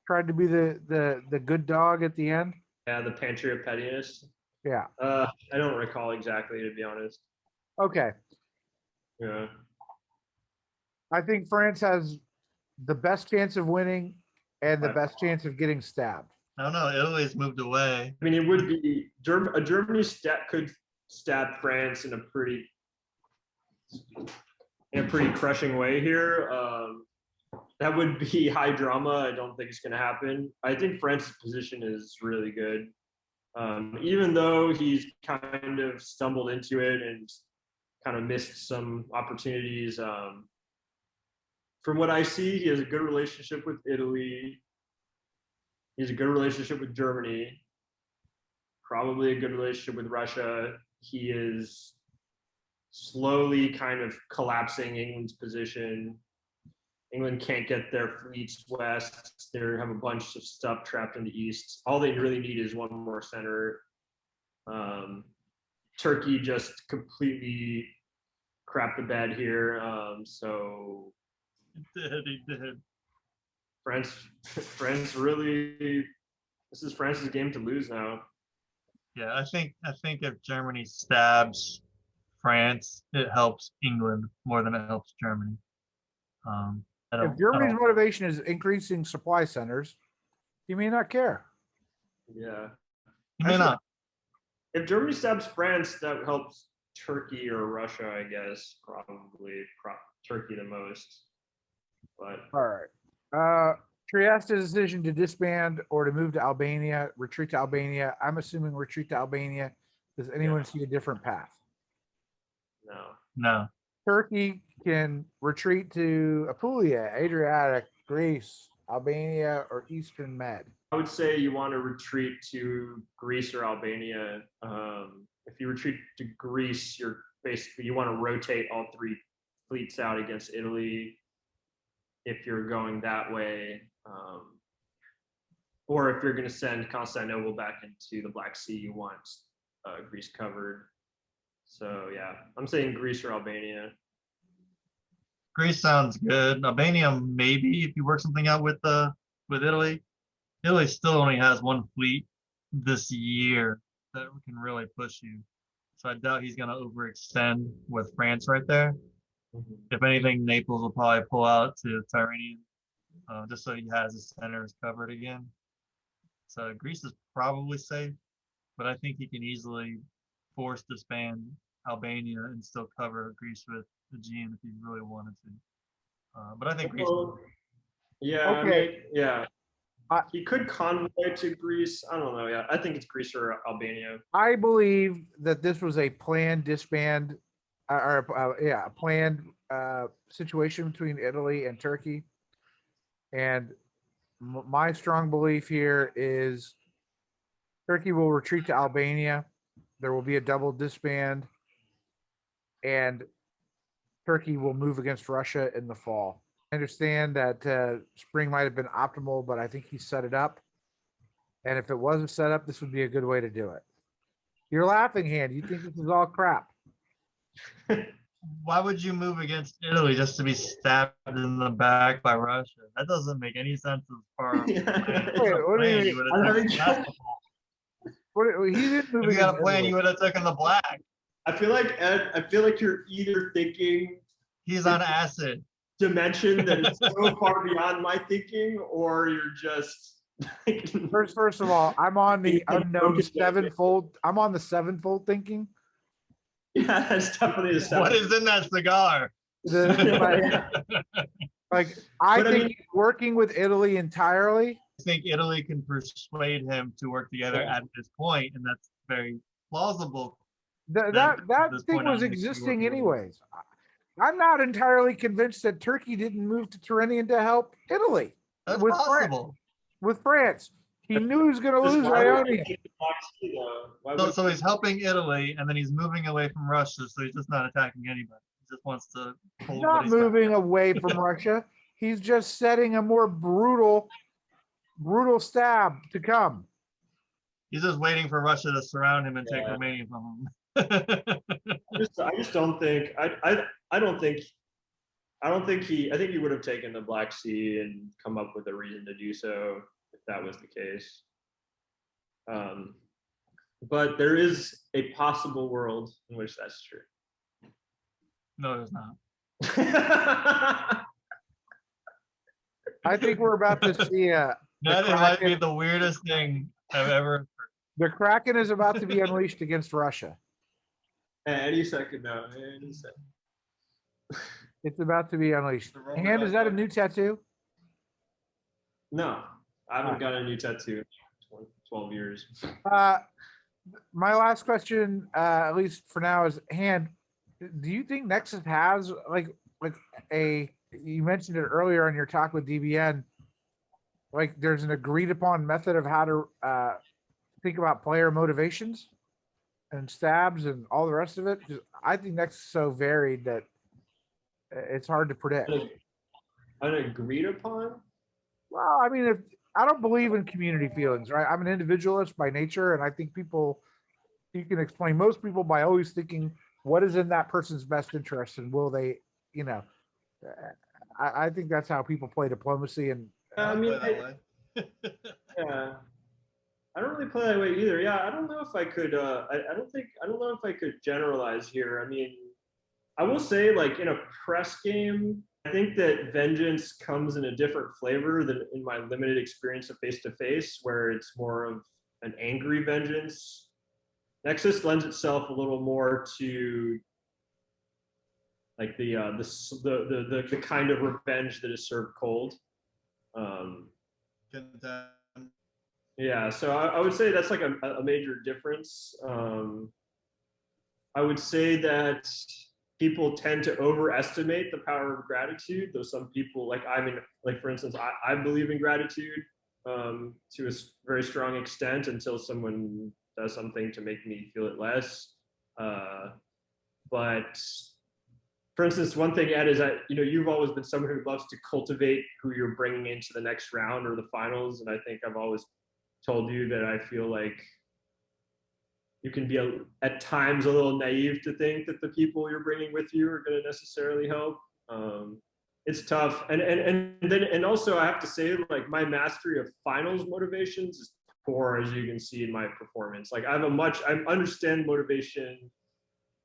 Tried to be the good dog at the end? Yeah, the pantry of pettiness. Yeah. I don't recall exactly, to be honest. Okay. Yeah. I think France has the best chance of winning and the best chance of getting stabbed. I don't know. Italy's moved away. I mean, it would be Germany could stab France in a pretty crushing way here. That would be high drama. I don't think it's going to happen. I think France's position is really good. Even though he's kind of stumbled into it and kind of missed some opportunities. From what I see, he has a good relationship with Italy. He has a good relationship with Germany. Probably a good relationship with Russia. He is slowly kind of collapsing England's position. England can't get their fleets west. They have a bunch of stuff trapped in the east. All they really need is one more center. Turkey just completely crapped the bed here. So He did. France really, this is France's game to lose now. Yeah, I think if Germany stabs France, it helps England more than it helps Germany. If Germany's motivation is increasing supply centers, he may not care. Yeah. He may not. If Germany stabs France, that helps Turkey or Russia, I guess. Probably Turkey the most. But all right. Trieste's decision to disband or to move to Albania, retreat to Albania. I'm assuming retreat to Albania. Does anyone see a different path? No. Turkey can retreat to Apulia, Adriatic, Greece, Albania, or Eastern Med? I would say you want to retreat to Greece or Albania. If you retreat to Greece, you want to rotate all three fleets out against Italy. If you're going that way, or if you're going to send Constantinople back into the Black Sea, you want Greece covered. So yeah, I'm saying Greece or Albania. Greece sounds good. Albania, maybe if you work something out with Italy. Italy still only has one fleet this year that can really push you. So I doubt he's gonna overextend with France right there. If anything, Naples will probably pull out to Tyrrhenian, just so he has his centers covered again. So Greece is probably safe, but I think he can easily force disband Albania and still cover Greece with the Aegean if he really wanted to. But I think Greece. Yeah, Okay. I mean, yeah. I- He could convoy to Greece. I don't know. Yeah, I think it's Greece or Albania. I believe that this was a planned disband, a planned situation between Italy and Turkey. And my strong belief here is Turkey will retreat to Albania. There will be a double disband, and Turkey will move against Russia in the fall. I understand that spring might have been optimal, but I think he set it up. And if it wasn't set up, this would be a good way to do it. You're laughing, Hand. You think this is all crap? Why would you move against Italy just to be stabbed in the back by Russia? That doesn't make any sense as far as Wait, what do you mean? you would have taken He didn't move If you had a against plan, Italy. you would have taken the black. I feel like Ed. I feel like you're either thinking He's on acid. dimension that is so far beyond my thinking, or you're just First of all, I'm on the unknown Focus sevenfold. I'm on the sevenfold thinking. Yeah, that's definitely the What is in that cigar? Like I But I think mean- he's working with Italy entirely. I think Italy can persuade him to work together at this point, and that's very plausible. That this thing point, I was don't think he existing worked with anyways. I'm not entirely convinced that Turkey didn't move to Tyrrhenian to help Italy That's with possible. with France. He knew he was going to Just lose why would Ionia. he take the Black Sea, though? Why So, would so he's helping Italy, and then he's moving away from Russia, so he's just not attacking anybody. He just wants to He's hold not what he's got. moving away from Russia. He's just setting a more brutal stab to come. He's just waiting for Russia to surround him and take Yeah. Romania from him. I just don't think I think he would have taken the Black Sea and come up with a reason to do so if that was the case. But there is a possible world in which that's true. No, there's not. I think we're about to see That might be Kraken. the weirdest thing I've ever. The Kraken is about to be unleashed against Russia. Any second now. Any second. It's about to be unleashed. And is that a new tattoo? No, I haven't got a new tattoo in 12 years. My last question, at least for now, is Hand. Do you think Nexus has like a? You mentioned it earlier in your talk with DBN. Like, there's an agreed upon method of how to think about player motivations and stabs and all the rest of it. 'Cause I think Nexus is so varied that it's hard to predict. Unagreed upon? Well, I mean, if I don't believe in community feelings, right? I'm an individualist by nature, and I think you can explain most people by always thinking what is in that person's best interest, and will they, I think that's how people play diplomacy. And I mean, Play that way. yeah, I don't really play that way either. Yeah, I don't know if I could. I don't know if I could generalize here. I mean, I will say, like in a press game, I think that vengeance comes in a different flavor than in my limited experience of face to face, where it's more of an angry vengeance. Nexus lends itself a little more to like the kind of revenge that is served cold. Yeah, so I would say that's like a major difference. I would say that people tend to overestimate the power of gratitude. Though some people, like for instance, I believe in gratitude to a very strong extent until someone does something to make me feel it less. But for instance, one thing, Ed, is that you've always been someone who loves to cultivate who you're bringing into the next round or the finals, and I think I've always told you that I feel like you can be at times a little naive to think that the people you're bringing with you are going to necessarily help. It's tough, and also I have to say, like, my mastery of finals motivations is poor, as you can see in my performance. Like, I understand motivation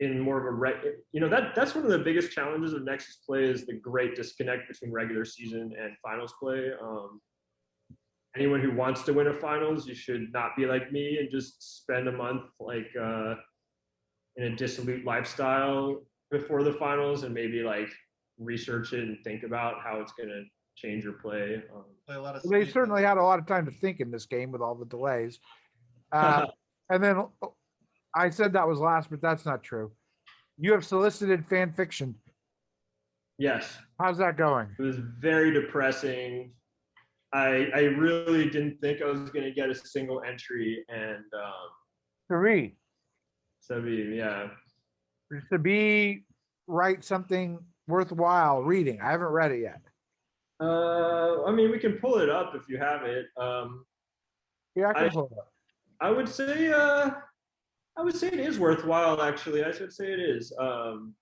in more of a that's one of the biggest challenges of Nexus play, is the great disconnect between regular season and finals play. Anyone who wants to win a finals, you should not be like me and just spend a month like in a dissolute lifestyle before the finals, and maybe like research it and think about how it's going to change your play. Play a lot of They sleep certainly and- had a lot of time to think in this game with all the delays. And then I said that was last, but that's not true. You have solicited fan fiction. Yes, How's that going? it was very depressing. I really didn't think I was going to get a single entry, and To read, so yeah. to write something worthwhile reading. I haven't read it yet. I mean, we can pull it up if you have it. Yeah, I can pull it up. I would say it is worthwhile, actually. I should say it is. And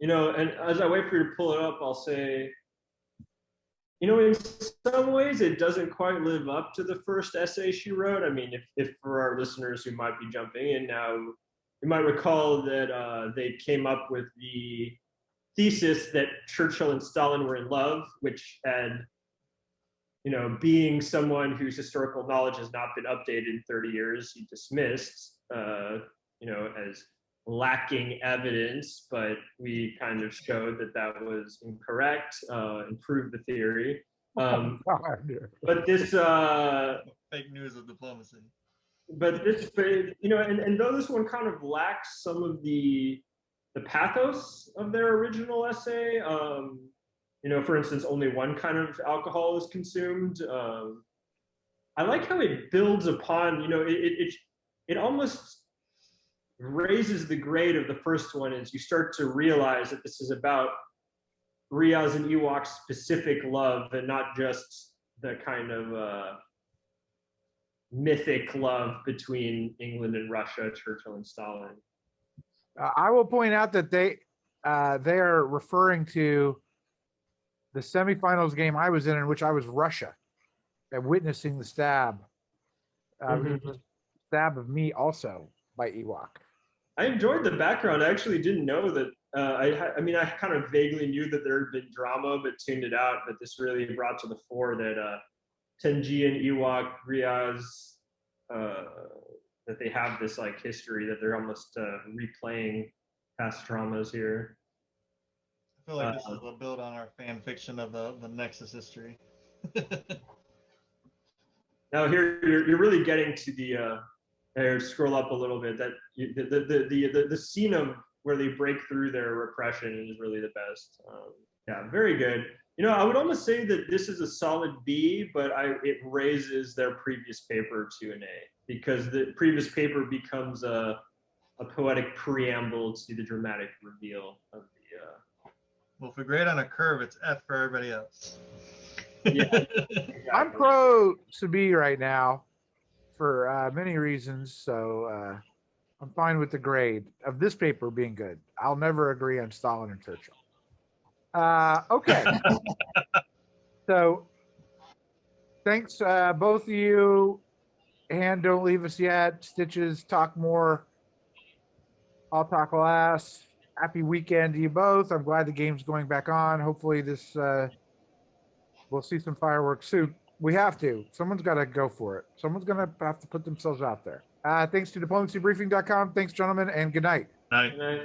as I wait for you to pull it up, I'll say, in some ways it doesn't quite live up to the first essay she wrote. I mean, if for our listeners who might be jumping in now, you might recall that they came up with the thesis that Churchill and Stalin were in love, which had, being someone whose historical knowledge has not been updated in 30 years, he dismissed, as lacking evidence, but we kind of showed that was incorrect, and proved the theory. But this, fake news of diplomacy. and though this one kind of lacks some of the pathos of their original essay, for instance, only one kind of alcohol is consumed. I like how it builds upon, it almost raises the grade of the first one as you start to realize that this is about Riaz and Ewok's specific love, and not just the kind of mythic love between England and Russia, Churchill and Stalin. I will point out that they are referring to the semifinals game I was in which I was Russia and witnessing the stab. The stab of me also by Ewok. I enjoyed the background. I actually didn't know that. I kind of vaguely knew that there had been drama, but tuned it out. But this really brought to the fore that Tenji and Ewok, Riaz, that they have this like history, that they're almost replaying past dramas here. I feel like this is a build on our fan fiction of the Nexus history. Now here you're really getting to the scroll up a little bit. That the scene of where they break through their repression is really the best. Yeah, very good. I would almost say that this is a solid B, but it raises their previous paper to an A, because the previous paper becomes a poetic preamble to the dramatic reveal of the. Well, if we grade on a curve, it's F for everybody else. Yeah, exactly. I'm pro to B right now for many reasons, so I'm fine with the grade of this paper being good. I'll never agree on Stalin and Churchill. Okay. So thanks, both of you. And don't leave us yet. Stitches, talk more. I'll talk last. Happy weekend to you both. I'm glad the game's going back on. Hopefully this we'll see some fireworks soon. We have to. Someone's got to go for it. Someone's going to have to put themselves out there. Thanks to diplomacybriefing.com. Thanks, gentlemen, and good night. Night. Good night.